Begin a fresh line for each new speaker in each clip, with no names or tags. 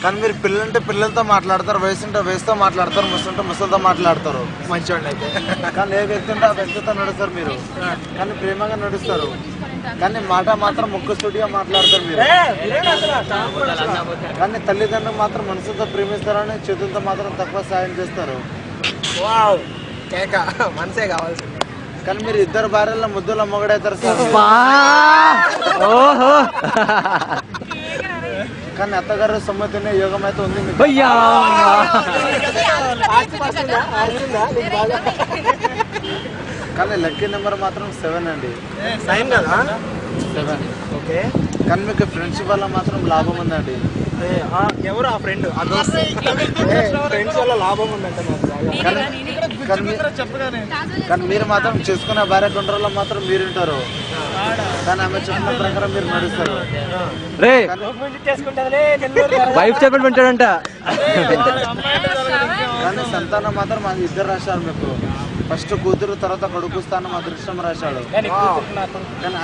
కానీ మీరు పిల్లలంటే పిల్లలతో మాట్లాడతారు, వయసు ఉంటే వయసుతో మాట్లాడతారు, ముసలుంటే ముసలితో మాట్లాడతారు.
మంచివాళ్ళు అయితే.
కానీ ఏ వ్యక్తి ఉంటే ఆ వ్యక్తితో నడుస్తారు మీరు. కానీ ప్రేమగా నడుస్తారు. కానీ మాట మాత్రం ముక్కు సూటిగా మాట్లాడతారు మీరు. కానీ తల్లిదండ్రులు మాత్రం మనసుతో ప్రేమిస్తారని చేతులతో మాత్రం తక్కువ సాయం చేస్తారు.
మనసే కావాల్సింది.
కానీ మీరు ఇద్దరు భార్యల ముద్దుల మొగడవుతారు సార్. కానీ అత్తగారు సమ్మతినే యోగం అయితే ఉంది మీకు. కానీ లక్కీ నెంబర్ మాత్రం 7 అండి. 7.
ఓకే.
కానీ మీకు ఫ్రెండ్షిప్ వల్ల మాత్రం లాభం ఉందండి.
ఎవరు ఆ ఫ్రెండ్? ఫ్రెండ్స్ వల్ల లాభం ఉందంటే
కానీ మీరు మాత్రం చేసుకున్న భార్య గుండ్రలో మాత్రం మీరు ఉంటారు. కానీ ఆమె చెప్పిన ప్రకారం మీరు నడుస్తారు.
వైఫ్ చెప్పండి పెట్టాడంట.
కానీ సంతానం మాత్రం అది ఇద్దరు రాశారు మీకు. ఫస్ట్ కూతురు, తర్వాత కొడుకు స్థానం అదృష్టం రాశాడు. కానీ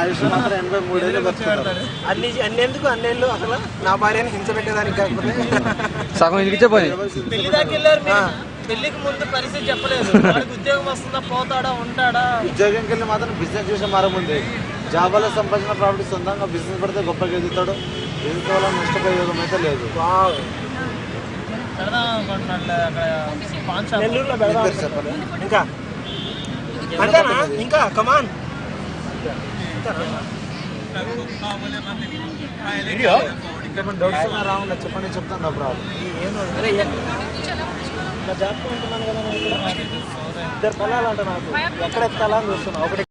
ఆయుష్ మాత్రం 83 ఏళ్ళు బతుకుతారు.
అన్నెందుకు అన్నేళ్ళు అసలు నా భార్యని హింస పెట్టేదానికి కాకపోతే
సగం ఎందుకు పోయి
పెళ్లికి ముందు పరిస్థితి చెప్పలేదు. ఉద్యోగం వస్తుందా, పోతాడా, ఉంటాడా?
ఉద్యోగంకి వెళ్ళి మాత్రం బిజినెస్ చేసే మారముంది. జాబ్ వల్ల సంపాదించిన ప్రాపర్టీ సొంతంగా బిజినెస్ పెడితే గొప్పగా ఎదుగుతాడు. ఎదుగుతా వల్ల నష్టపోయే యోగం అయితే లేదు.
నెల్లూరులో పెడదాం. ఇంకా కమాన్
డౌట్స్ రాకుండా చెప్పండి, చెప్తాను.
జాగ్రత్త ఉంటున్నాను కదా. ఇద్దరు పిల్లలు అంటే నాకు ఎక్కడ ఎత్తాలా అని చూస్తున్నా. ఒకటి